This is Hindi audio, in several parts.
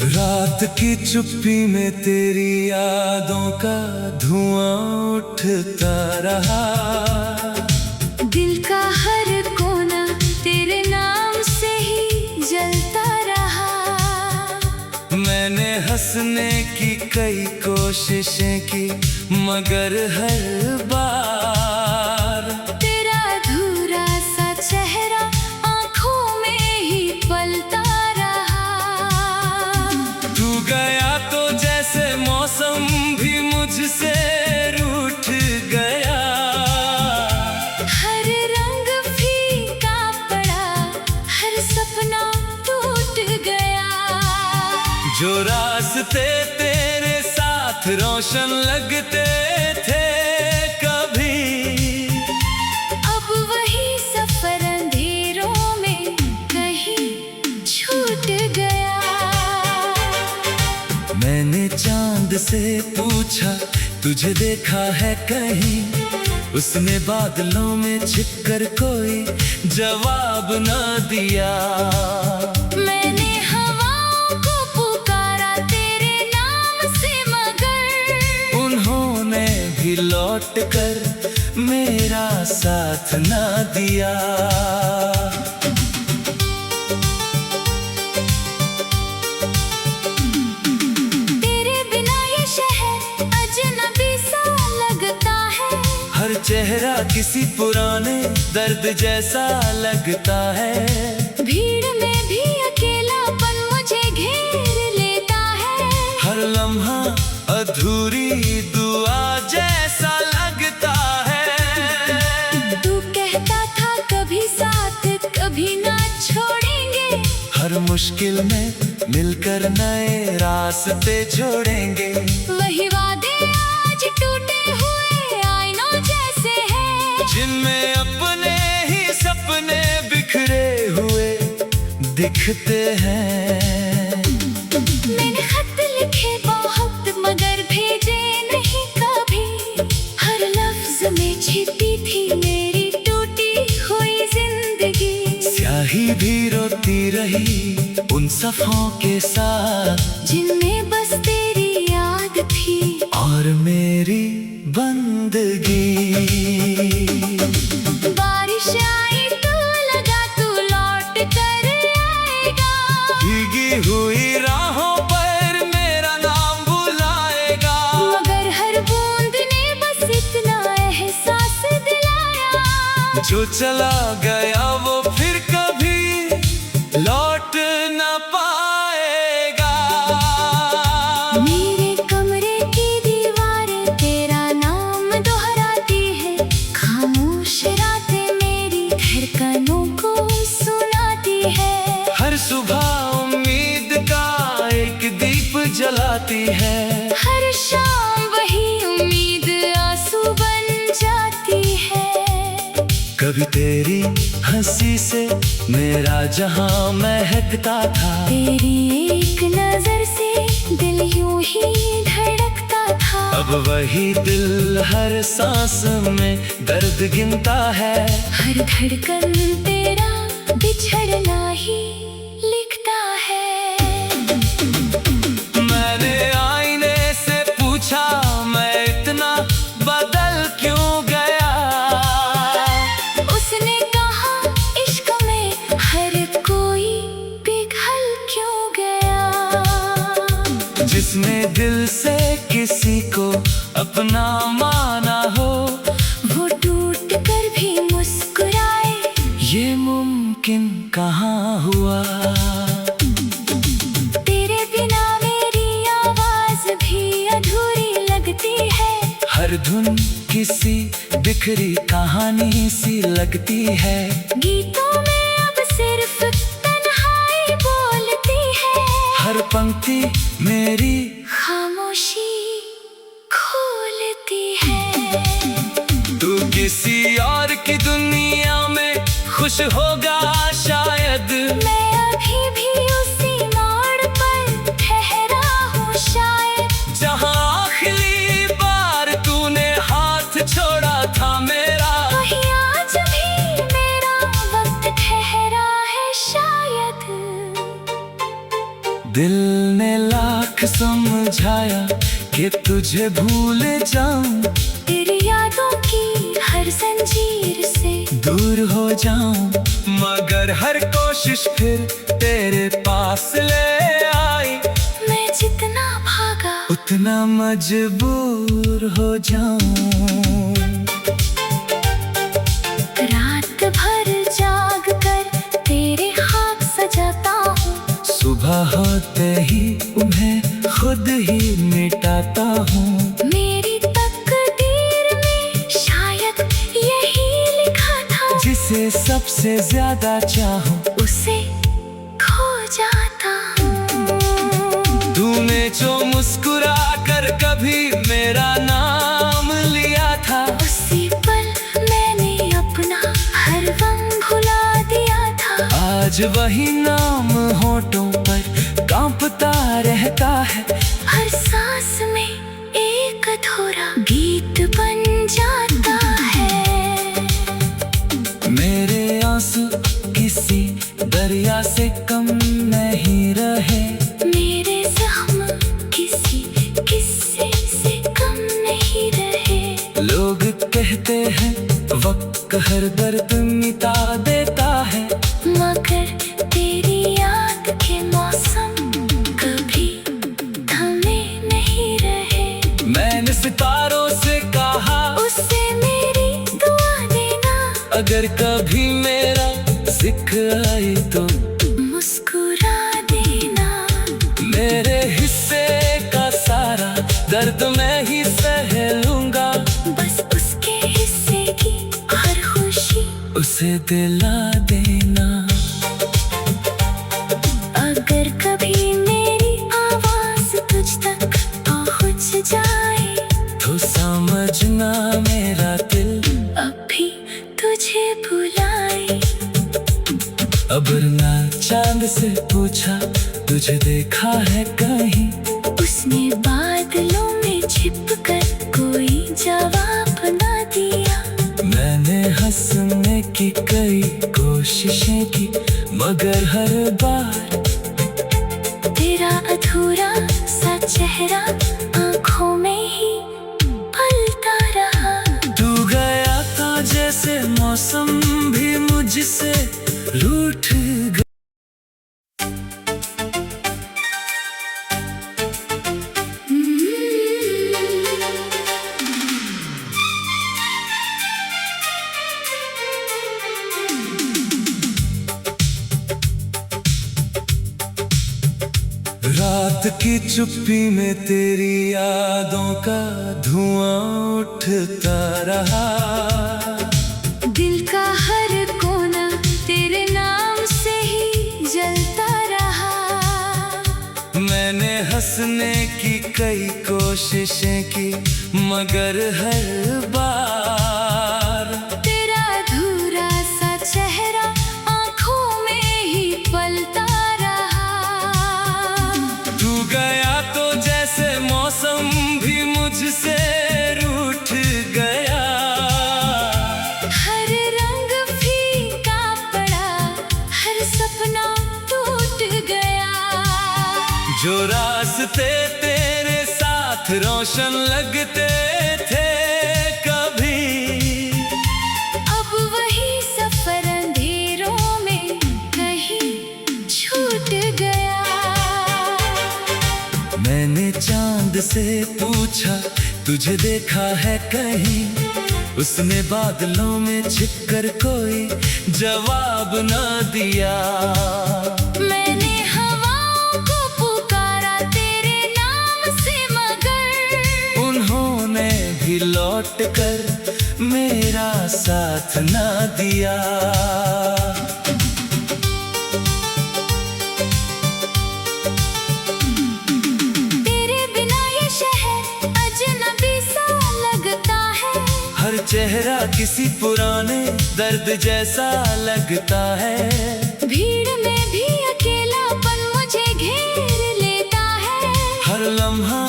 रात की चुप्पी में तेरी यादों का धुआं उठता रहा। दिल का हर कोना तेरे नाम से ही जलता रहा। मैंने हंसने की कई कोशिशें की मगर हर बार तेरा अधूरा सा चेहरा आंखों में ही पलता रहा। तू गया तो जैसे मौसम भी मुझसे रूठ गया। हर रंग फीका पड़ा, हर सपना टूट गया। जो रास्ते तेरे साथ रोशन लगते थे कभी, अब वही सफर अंधेरों में कहीं छूट गया। मैंने चांद से पूछा तुझे देखा है कहीं, उसने बादलों में छिपकर कोई जवाब न दिया। मैंने हवाओं को पुकारा तेरे नाम से मगर उन्होंने भी लौट कर मेरा साथ न दिया। तेरे बिना ये शहर अजनबी सा लगता है। हर चेहरा किसी पुराने दर्द जैसा लगता है। भीड़ में भी अकेलापन मुझे घेर लेता है। हर लम्हा अधूरी दुआ जैसा लगता है। तू कहता था कभी साथ कभी ना छोड़ेंगे। हर मुश्किल में मिलकर नए रास्ते जोड़ेंगे। वही वादे आज टूटे हुए आईनों जैसे हैं, जिनमें अपने ही सपने बिखरे हुए दिखते हैं। मैंने खत लिखे बहुत मगर भेजे नहीं कभी। हर लफ्ज में छिपी थी मेरी टूटी हुई जिंदगी। स्याही भी रोती रही उन सफ़ों के साथ, जिनमें बस तेरी याद थी और मेरी बंदगी। बारिश आई तो लगा तू लौट कर आएगा। भीगी हुई राहों पर मेरा नाम बुलाएगा। मगर हर बूंद ने बस इतना एहसास दिलाया। जो चला गया वो फिर कभी लौट न पाएगा। मेरे कमरे की दीवारें तेरा नाम दोहराती है। खामोश रातें मेरी धड़कनों को सुनाती है। हर सुबह उम्मीद का एक दीप जलाती है। हर शाम वही उम्मीद आंसू बन जाती है। कभी तेरी हंसी से मेरा जहां महकता था। तेरी एक नजर से दिल यूं ही धड़कता था। अब वही दिल हर सांस में दर्द गिनता है। हर धड़कन तेरा बिछड़ना ही लिखता है। मैंने आईने से पूछा मैं इतना बदल क्यों गया। उसने कहा इश्क में हर कोई पिघल क्यों गया। जिसने दिल से किसी को अपना माना हो, वो टूट कर भी मुस्कुराए, ये मुमकिन कहाँ हुआ। तेरे बिना मेरी आवाज भी अधूरी लगती है। हर धुन किसी बिखरी कहानी सी लगती है। गीतों में अब सिर्फ तन्हाई बोलती है। हर पंक्ति मेरी खामोशी खोलती है। तू किसी और की दुनिया में खुश होगा शायद। मैं अभी भी उसी मोड़ पर ठहरा हूँ शायद। जहाँ आखिरी बार तूने हाथ छोड़ा था मेरा, वही आज भी मेरा वक्त ठहरा है शायद। दिल ने लाख समझाया कि तुझे भूल जाऊं, तेरी यादों की हर जंजीर से दूर हो जाऊं, मगर हर कोशिश फिर तेरे पास ले आई। मैं जितना भागा उतना मजबूर हो जाऊं। रात भर जाग कर तेरे हाथ सजाता हूँ, सुबह होते ही उन्हें खुद ही मिटाता हूँ। मेरी तकदीर में शायद यही लिखा था, जिसे सबसे ज्यादा चाहूं उसे खो जाता हूँ। तूने जो मुस्कुरा कर कभी मेरा नाम लिया था, उसी पल मैंने अपना हर गम भुला दिया था। आज वही नाम होठों पर कांपता रहता है। हर सांस में एक अधूरा गीत बन जाता है। मेरे आंसू किसी दरिया से कम नहीं रहे, मेरे जख्म किसी किस्से से कम नहीं रहे। लोग कहते हैं वक्त हर दर्द मिटा देता है, मगर तेरी याद के मौसम कभी थमे नहीं रहे। मैंने सितारों से कहा उससे मेरी दुआ देना, अगर कभी मेरा जिक्र आए तो मुस्कुरा देना। मेरे हिस्से का सारा दर्द मैं ही सह लूंगा, बस उसके हिस्से की हर खुशी उसे दिला देना। अगर कभी मेरी आवाज तुझ तक पहुंच जाए, तो समझना मेरा दिल अभी तुझे बुलाए। अबरना चांद से पूछा तुझे देखा है कहीं, उसने बादलों में छिपकर कोई जवाब न दिया। मैंने हंसने की कई कोशिशें की, मगर हर बार तेरा अधूरा सा चेहरा आंखों में ही पलता रहा। तू गया था जैसे मौसम भी मुझसे रूठ गया। रात की चुप्पी में तेरी यादों का धुआं उठता रहा। दिल का हर कोना तेरे नाम से ही जलता रहा। मैंने हंसने की कई कोशिशें की, मगर हर बार तेरा अधूरा सा चेहरा आंखों में ही पलता रहा। तू गया तो जैसे मौसम भी मुझसे रूठ गया। हर रंग फीका पड़ा, हर सपना टूट गया। जो रास्ते तेरे साथ रोशन लगते थे कभी, अब वही सफर अंधेरों में कहीं छूट गया। मैंने चांद से पूछा तुझे देखा है कहीं, उसने बादलों में छिपकर कोई जवाब न दिया। मैंने हवाओं को पुकारा तेरे नाम से, मगर उन्होंने भी लौट कर मेरा साथ न दिया। तेरे बिना ये शहर अजनबी सा लगता है। हर चेहरा किसी पुराने दर्द जैसा लगता है। भीड़ में भी अकेलापन मुझे घेर लेता है। हर लम्हा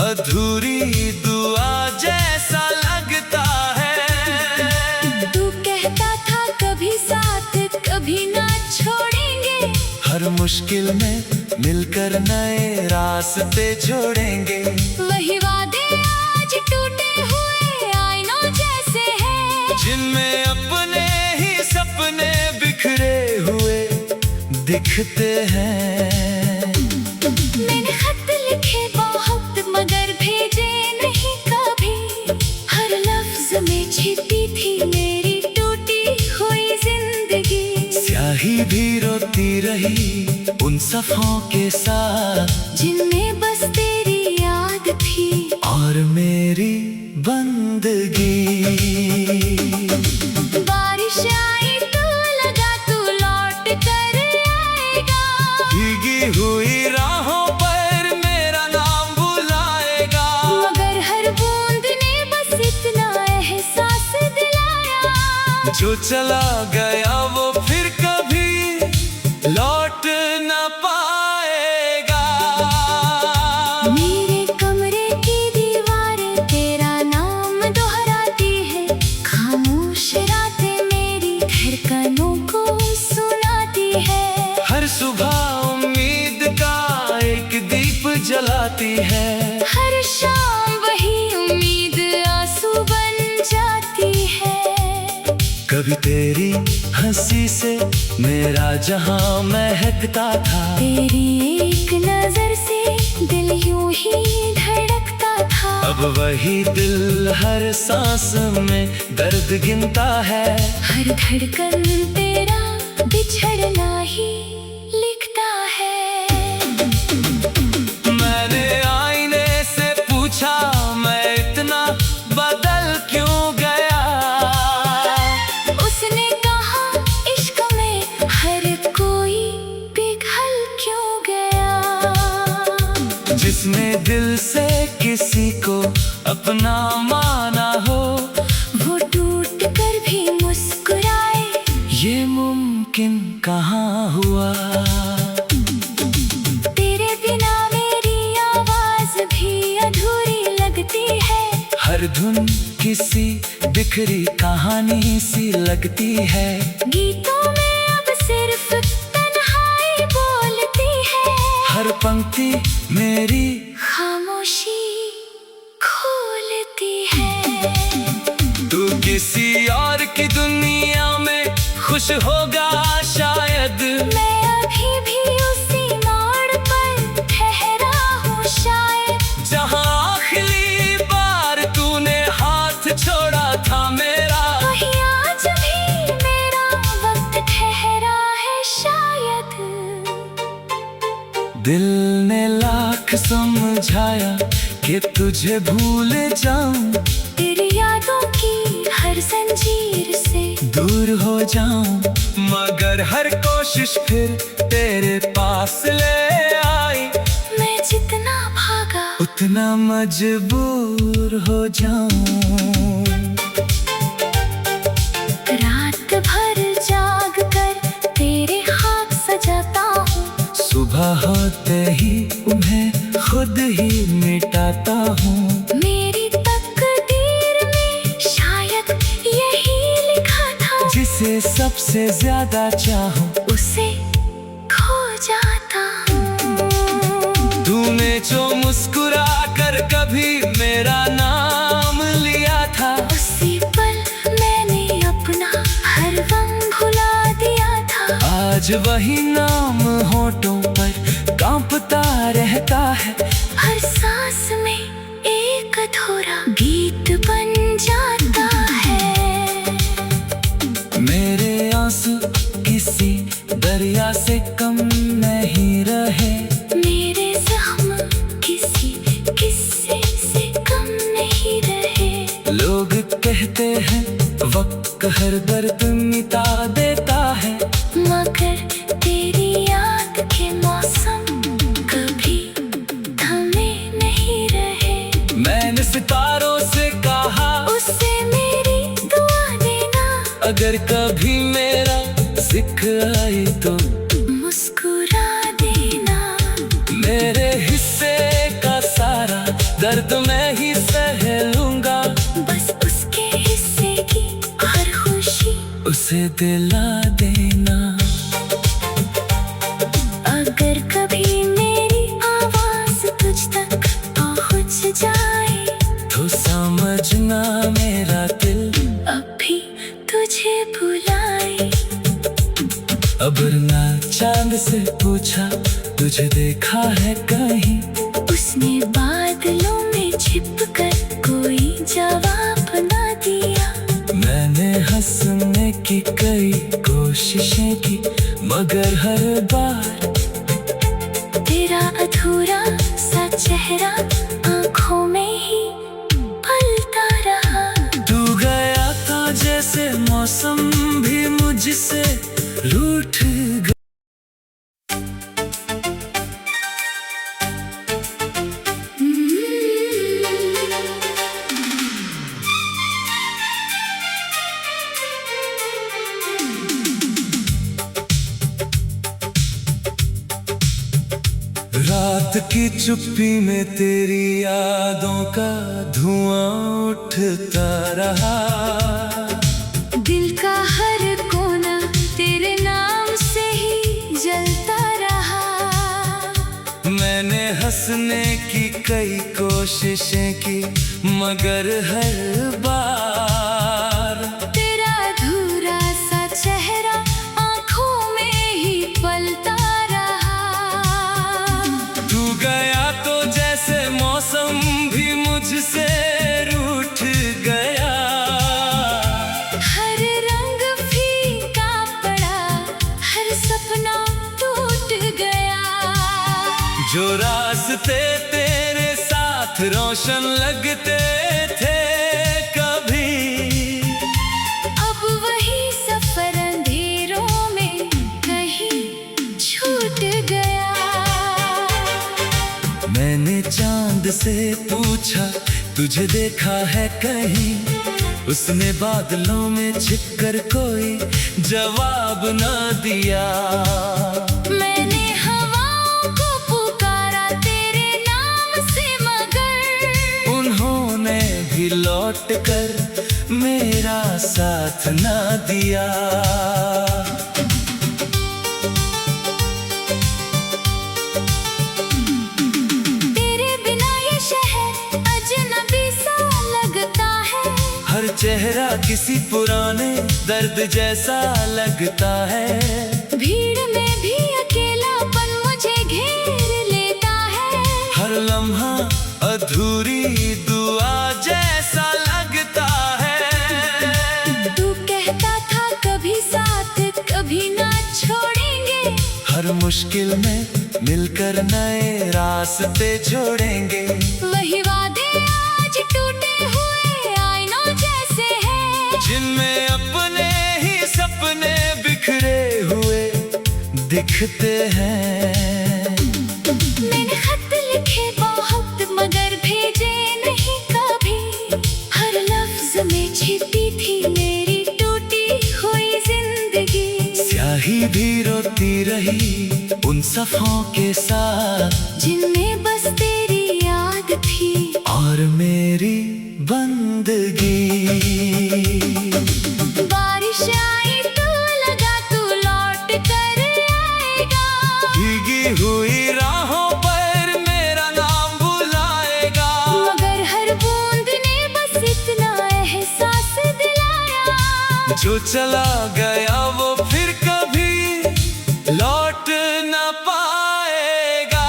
अधूरी दुआ जैसा लगता है। तू कहता था कभी साथ कभी ना छोड़ेंगे, हर मुश्किल में मिलकर नए रास्ते जोड़ेंगे। वही वादे आज टूटे हुए आईनों जैसे हैं, जिनमें अपने ही सपने बिखरे हुए दिखते हैं। मैंने खत लिखे बहुत मगर भेजे नहीं कभी, हर लफ्ज में छिपी थी मेरी टूटी हुई जिंदगी। स्याही भी रोती रही उन सफ़ों के साथ, जिनमें बस तेरी याद थी और मेरी बंदगी। बारिश आई तो लगा तू लौट कर आएगा, भीगी हुई राहों पर मेरा नाम बुलाएगा। मगर हर बूंद ने बस इतना एहसास दिलाया, जो चला गया वो फिर कभी लौट न पाएगा। मेरे कमरे की दीवारें तेरा नाम दोहराती है, खामोश रातें मेरी धड़कनों को सुनाती है। हर सुबह उम्मीद का एक दीप जलाती है, हर शाम वही उम्मीद आंसू बन जाती है। कभी तेरी हंसी से मेरा जहां महकता था, तेरी एक नजर से दिल यूं ही धड़कता था। अब वही दिल हर सांस में दर्द गिनता है। हर धड़कन तेरा बिछड़ना ही लिखता है। मैंने आईने से पूछा मैं इतना बदल क्यों गया, उसने कहा इश्क में हर कोई पिघल क्यों गया। जिसने दिल से किसी को अपना माना हो, वो टूट कर भी मुस्कुराए, ये मुमकिन कहाँ हुआ। तेरे बिना मेरी आवाज भी अधूरी लगती है। हर धुन किसी बिखरी कहानी सी लगती है। गीतों में अब सिर्फ तन्हाई बोलती है, हर पंक्ति मेरी खामोशी खोलती है। तू किसी और की दुनिया में खुश होगा शायद, मैं अभी भी उसी मोड़ पर ठहरा हूँ शायद, जहाँ आखिरी बार तूने हाथ छोड़ा था मेरा। वही आज भी मेरा वक्त ठहरा है शायद। दिल ने लाख समझाया कि तुझे भूल जाऊं, तेरी यादों की हर जंजीर से दूर हो जाऊं, मगर हर कोशिश फिर तेरे पास ले आई। मैं जितना भागा उतना मजबूर हो जाऊं। रात भर जाग कर तेरे हाथ सजाता हूँ, सुबह होते ही उन्हें खुद ही मिटाता हूँ। मेरी तकदीर में शायद यही लिखा था, जिसे सबसे ज्यादा चाहूं उसे खो जाता हूँ। तूने जो मुस्कुरा कर कभी मेरा नाम लिया था, उसी पल मैंने अपना हर गम भुला दिया था। आज वही नाम होठों पर कांपता रहता है। हर सांस में एक अधूरा गीत बन जाता है। मेरे आंसू किसी दरिया से कम नहीं रहे, मेरे जख्म किसी किस्से से कम नहीं रहे। लोग कहते हैं वक्त हर दर्द मिटा देता है, मगर तेरी याद के मौसम कभी थमे नहीं रहे। मैंने सितारों से कहा उससे मेरी दुआ देना, अगर कभी मेरा जिक्र आए तो मुस्कुरा देना। मेरे हिस्से का सारा दर्द मैं ही सह लूंगा, बस उसके हिस्से की हर खुशी उसे दिला देना। अगर कभी से पूछा तुझे देखा है कहीं। उसने बादलों में छिपकर कोई जवाब ना दिया। मैंने हंसने की कई कोशिशें की मगर हर बार तेरा अधूरा सा चेहरा आंखों में ही पलता रहा। तू गया था जैसे मौसम भी मुझसे रूठ गया। रात की चुप्पी में तेरी यादों का धुआं उठता रहा। दिल का हर कोना तेरे नाम से ही जलता रहा। मैंने हंसने की कई कोशिशें की मगर हर बार तेरा अधूरा सा चेहरा आंखों में ही पलता रहा। तू गया तो जैसे मौसम भी मुझसे रूठ गया। हर रंग फीका पड़ा, हर सपना टूट गया। जो रास्ते तेरे साथ रोशन लगते थे कभी, अब वही सफर अंधेरों में कहीं छूट गया। मैंने चांद से पूछा तुझे देखा है कहीं। उसने बादलों में छिपकर कोई जवाब न दिया। मैंने हवाओं को पुकारा तेरे नाम से मगर उन्होंने भी लौट कर मेरा साथ न दिया। तेरे बिना ये शहर अजनबी सा लगता है। हर चेहरा किसी पुराने दर्द जैसा लगता है। भीड़ में भी अकेलापन मुझे घेर लेता है। हर लम्हा अधूरी दुआ जैसा लगता है। तू कहता था कभी साथ कभी ना छोड़ेंगे। हर मुश्किल में मिलकर नए रास्ते जोड़ेंगे। वही वादे आज टूटे हुए आईनों जैसे हैं। जिनमें अपने ही सपने बिखरे हुए दिखते हैं। मैंने खत लिखे बहुत मगर भेजे नहीं कभी। हर लफ्ज में छिपी थी मेरी टूटी हुई जिंदगी। स्याही भी रोती रही उन सफ़ों के साथ जिनमें बस तेरी याद थी और मेरी बंदगी। बारिश आई तो लगा तू लौट कर आएगा। भीगी हुई राहों पर मेरा नाम बुलाएगा। मगर हर बूंद ने बस इतना एहसास दिलाया। जो चला गया वो फिर कभी लौट न पाएगा।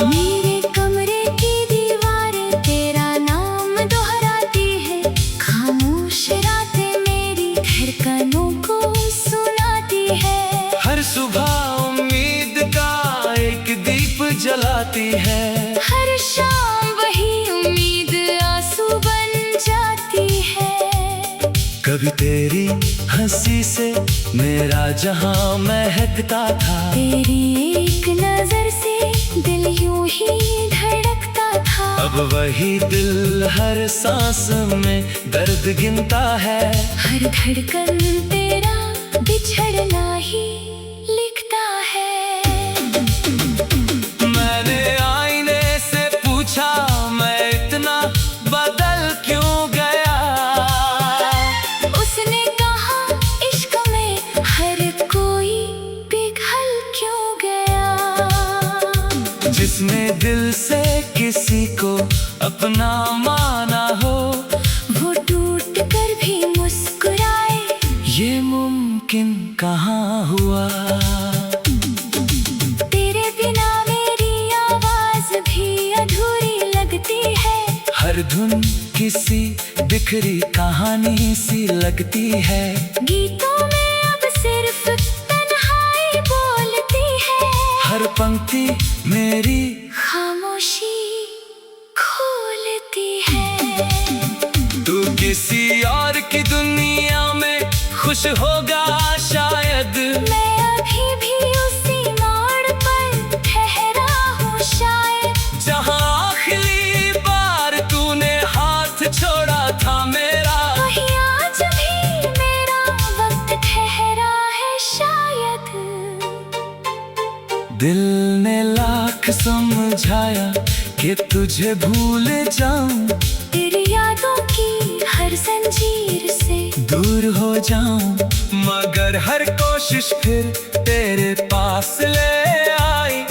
मेरे कमरे की दीवारें तेरा नाम दोहराती है। खामोश रातें मेरी धड़कनों को सुनाती है। हर सुबह उम्मीद का एक दीप जलाती है। हर शाम वही उम्मीद आंसू बन जाती है। कभी तेरी हंसी से मेरा जहां महकता था। तेरी एक नजर से दिल यूं ही धड़कता था। अब वही दिल हर सांस में दर्द गिनता है। हर धड़कन तेरा बिछड़ना ही लिखता है। मैंने आईने से पूछा मैं इतना बदल क्यों गया। उसने कहा इश्क में हर कोई पिघल क्यों गया। जिसने दिल से किसी को अपना माना हो वो टूट कर भी मुस्कुराए। ये मुमकिन कहाँ हुआ। सी बिखरी कहानी सी लगती है। गीतों में अब सिर्फ तन्हाई बोलती है। हर पंक्ति मेरी खामोशी खोलती है। तू किसी और की दुनिया में खुश होगा शायद। मैं अभी भी उसी मोड़ पर ठहरा हूँ शायद। जहाँ आखिरी बार तूने हाथ छोड़ा था मेरा, वही आज भी मेरा वक्त ठहरा है शायद। दिल ने लाख समझाया कि तुझे भूल जाऊं, तेरी यादों की हर जंजीर से दूर हो जाऊं, मगर हर कोशिश फिर तेरे पास ले आई।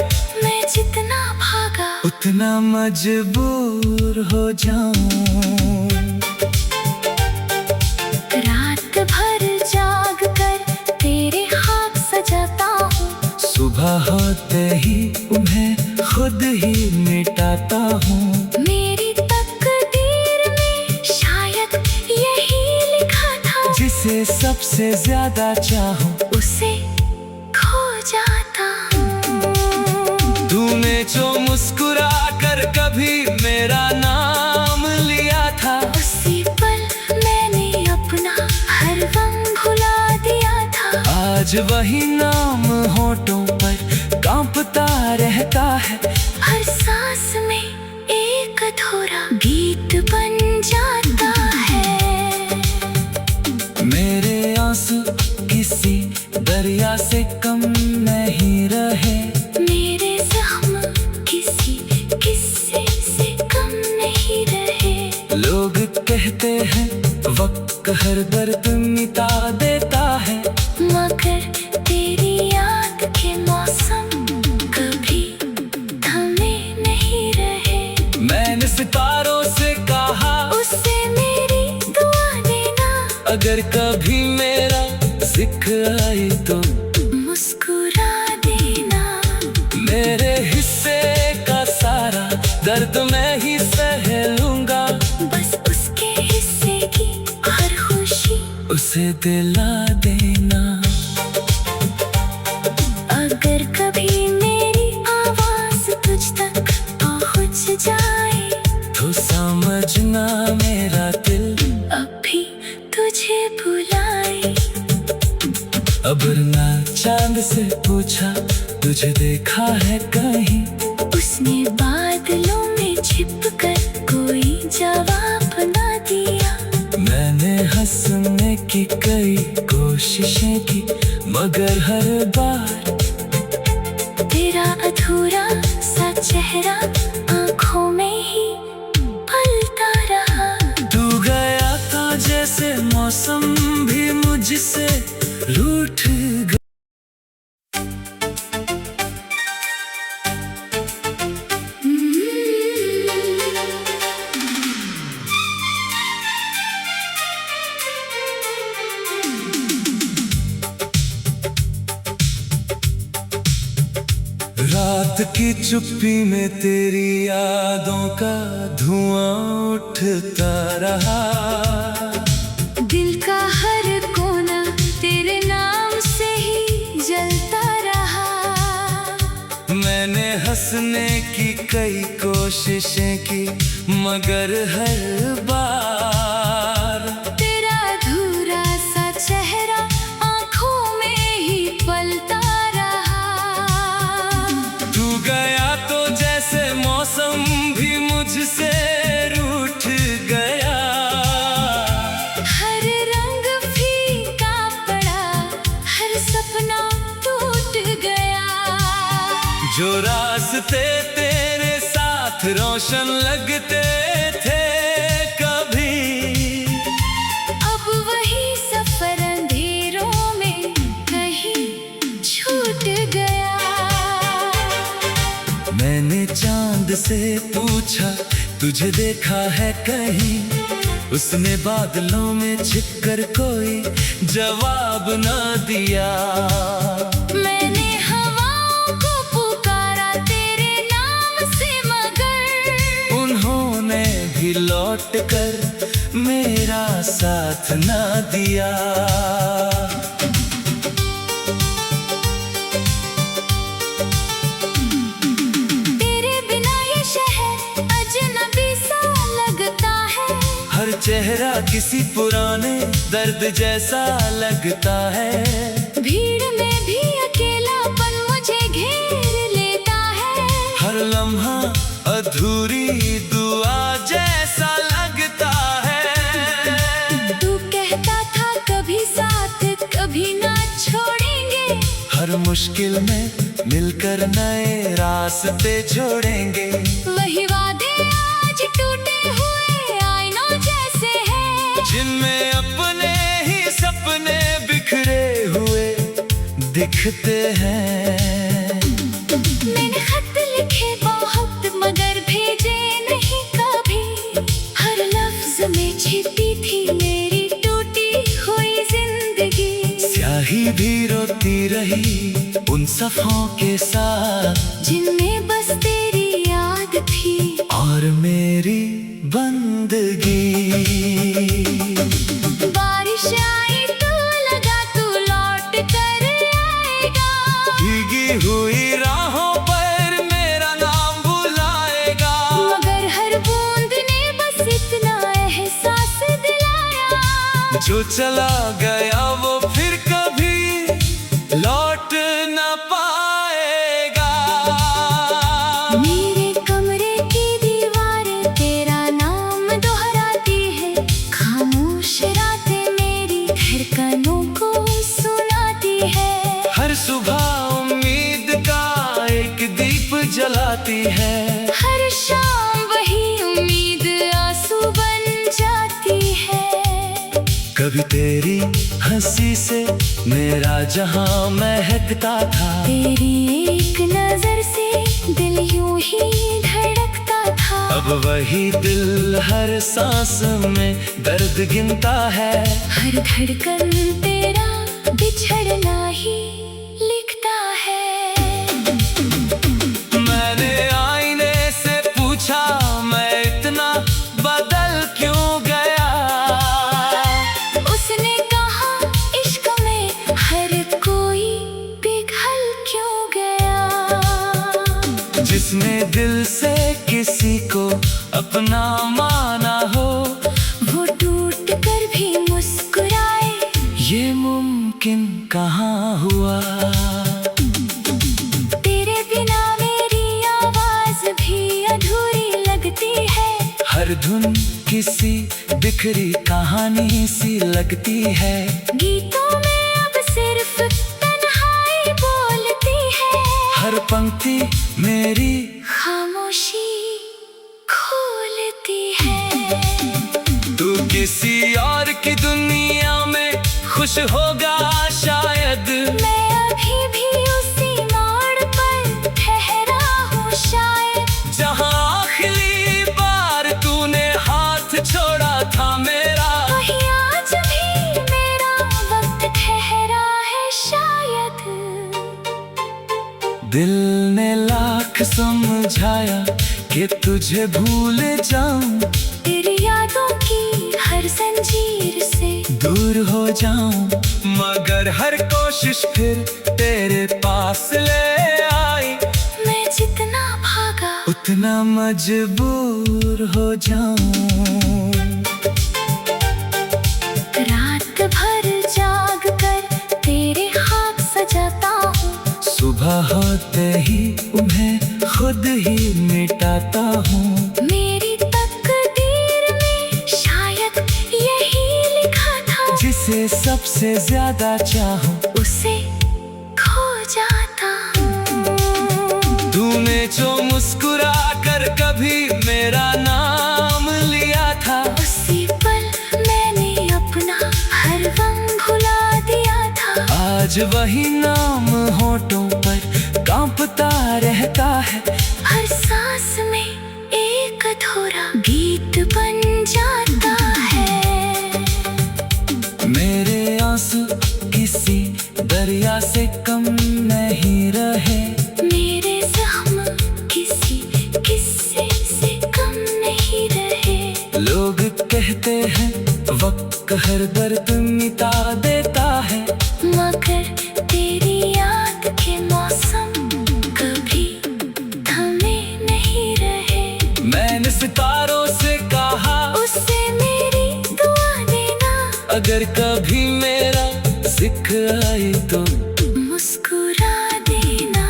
मैं जितना भागा उतना मजबूर हो जाऊं। रात भर जाग कर तेरे हाथ सजाता हूँ। सुबह होते ही उन्हें खुद ही मिटाता हूँ। मेरी तकदीर में शायद यही लिखा था, जिसे सबसे ज्यादा चाहूं उसे खो जाता हूँ। तूने जो मुस्कुरा कर कभी मेरा नाम लिया था, उसी पल मैंने अपना हर गम भुला दिया था। आज वही नाम होठों पर कांपता रहता है। हर सांस में एक अधूरा गीत बन जाता है। मेरे आंसू किसी दरिया से कम नहीं रहे। मेरे जख्म किसी किस्से से कम नहीं रहे। लोग कहते हैं वक्त हर दर्द मिटा देता है, मगर तेरी याद के मौसम कभी थमे नहीं रहे। मैंने सितारों से कहा उससे मेरी दुआ देना। अगर कभी मेरा जिक्र आए तो मुस्कुरा देना। मेरे हिस्से का सारा दर्द मैं ही सह लूंगा। बस उसके हिस्से की हर खुशी उसे दिला देना। अगर कभी मेरी आवाज तुझ तक पहुंच जाए, तो समझना मेरा दिल अभी तुझे बुलाए। अबर ना चांद से पूछा तुझे देखा है कहीं, उसने बादलों में छिपकर कोई जवाब ना दिया। मैंने हंसने की कई कोशिशें की, मगर हर बार तेरा अधूरा सा चेहरा आंखों में ही पलता रहा। तू गया था जैसे मौसम भी मुझसे रूठ गया। रात की चुप्पी में तेरी यादों का धुआं उठता रहा। दिल का हर कोना तेरे नाम से ही जलता रहा। मैंने हंसने की कई कोशिशें की, मगर हर बार तेरा अधूरा सा चेहरा आंखों में ही पलता रहा। तू गया तो जैसे मौसम भी मुझसे रूठ गया। हर रंग फीका पड़ा, हर सपना टूट गया। जो रास्ते तेरे साथ रोशन लगते थे कभी, अब वही सफर अंधेरों में कहीं छूट गया। मैंने चांद से पूछा तुझे देखा है कहीं, उसने बादलों में छिपकर कोई जवाब न दिया। मैंने हवाओं को पुकारा तेरे नाम से, मगर उन्होंने भी लौट कर मेरा साथ ना दिया। तेरे बिना ये शहर अजनबी सा लगता है, हर चेहरा किसी पुराने दर्द जैसा लगता है। भीड़ में भी अकेलापन मुझे घेर लेता है, हर लम्हा अधूरी दुआ जैसा लगता है। तू कहता था कभी साथ कभी ना छोड़ेंगे, हर मुश्किल में मिलकर नए रास्ते जोड़ेंगे। वही वादे आज टूटे हुए आईनों जैसे हैं, जिनमें अपने ही सपने बिखरे हुए दिखते हैं। मैंने खत लिखे बहुत मगर भेजे नहीं कभी, हर लफ्ज में छिपी थी मेरी टूटी हुई जिंदगी। स्याही भी रोती रही उन सफ़ों के साथ, जिनमें बस तेरी याद थी और मेरी बंदगी। बारिश आई तो लगा तू लौट कर आएगा, भीगी हुई राहों पर मेरा नाम बुलाएगा। मगर हर बूंद ने बस इतना एहसास दिलाया, जो चला गया वो फिर कभी लौट न पाएगा। मेरे कमरे की दीवारें तेरा नाम दोहराती है, खामोश रातें मेरी धड़कनों को सुनाती है। हर सुबह उम्मीद का एक दीप जलाती है, हर शाम वही उम्मीद आंसू बन जाती है। कभी तेरी हंसी से मेरा जहां महकता था, तेरी एक नजर से दिल यूं ही धड़कता था। अब वही दिल हर सांस में दर्द गिनता है। हर धड़कन तेरा बिछड़ना ही लिखता है। मैंने आईने से पूछा मैं इतना बदल क्यों गया, उसने कहा इश्क में हर कोई पिघल क्यों गया। जिसने दिल से किसी को अपना माना हो, वो टूट कर भी मुस्कुराए, ये मुमकिन कहाँ हुआ। तेरे बिना मेरी आवाज भी अधूरी लगती है, हर धुन किसी बिखरी कहानी सी लगती है। गीतों में अब सिर्फ तन्हाई बोलती है, हर पंक्ति मेरी खामोशी खोलती है। तू किसी और की दुनिया में खुश होगा शायद, मैं अभी भी उसी मोड़ पर ठहरा हूँ शायद, जहाँ आखिरी बार तूने हाथ छोड़ा था मेरा। वही आज भी मेरा वक्त ठहरा है शायद। दिल ने लाख समझाया कि तुझे भूल जाऊं, तेरी यादों की हर जंजीर से दूर हो जाऊं, मगर हर कोशिश फिर तेरे पास ले आई। मैं जितना भागा उतना मजबूर हो जाऊं। रात भर जाग कर तेरे हाथ सजाता हूँ, सुबह होते ही उन्हें खुद ही मिटाता हूँ। मेरी तकदीर में शायद यही लिखा था, जिसे सबसे ज्यादा चाहूं उसे खो जाता हूँ। तूने जो मुस्कुरा कर कभी मेरा नाम लिया था, उसी पल मैंने अपना हर गम भुला दिया था। आज वही नाम होठों पर कांपता रहता है। हर सांस में एक अधूरा गीत बन जाता है। मेरे आंसू किसी दरिया से कम नहीं रहे, मेरे जख्म किसी किस्से से कम नहीं रहे। लोग कहते हैं हर दर्द मिटा देता है। मगर तेरी याद के मौसम कभी थमे नहीं रहे। मैंने सितारों से कहा उससे मेरी दुआ देना। अगर कभी मेरा जिक्र आए तो मुस्कुरा देना।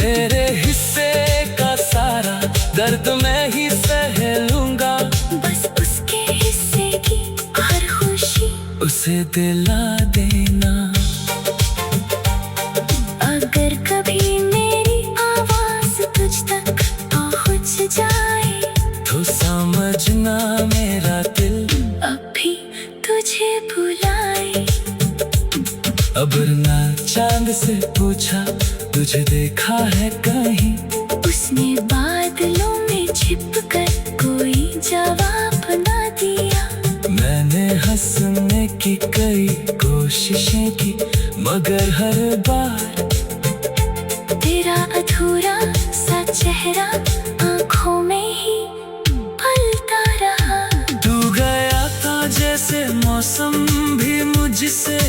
मेरे हिस्से का सारा दर्द मैं ही सह लूंगा। बस उसके हिस्से की हर खुशी उसे दिला देना। अगर कभी मेरी आवाज तुझ तक पहुंच जाए तो समझना मेरा दिल अब भी तुझे बुलाए। अबरना चांद से पूछा तुझे देखा है कहीं। उसने बादलों में छिपकर कोई जवाब न दिया। मैंने हंसने की कई कोशिशें की मगर हर बार तेरा अधूरा सा चेहरा आंखों में ही पलता रहा। तू गया था जैसे मौसम भी मुझसे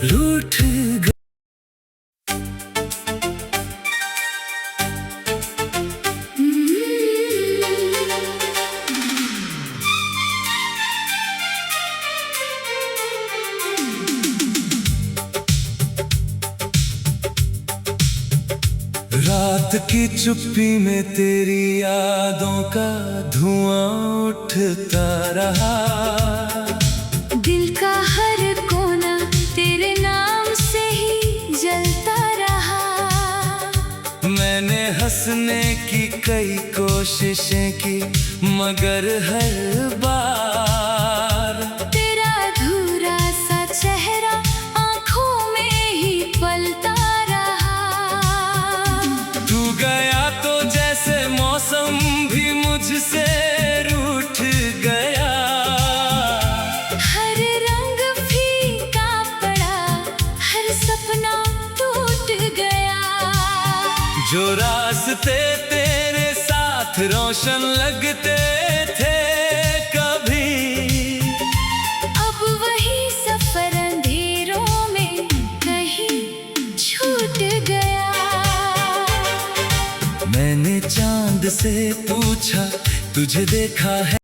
रूठ गया। रात की चुप्पी में तेरी यादों का धुआं उठता रहा। दिल का हर कोना तेरे नाम से ही जलता रहा। मैंने हंसने की कई कोशिशें की मगर हर बार तेरा अधूरा सा चेहरा आंखों में ही पलता रहा। तू गया तो जैसे मौसम भी मुझसे रूठ गया। हर रंग फीका पड़ा, हर सपना टूट गया। जो रास्ते तेरे साथ रोशन लगते थे कभी, अब वही सफर अंधेरों में कहीं छूट गया। मैंने चांद से पूछा तुझे देखा है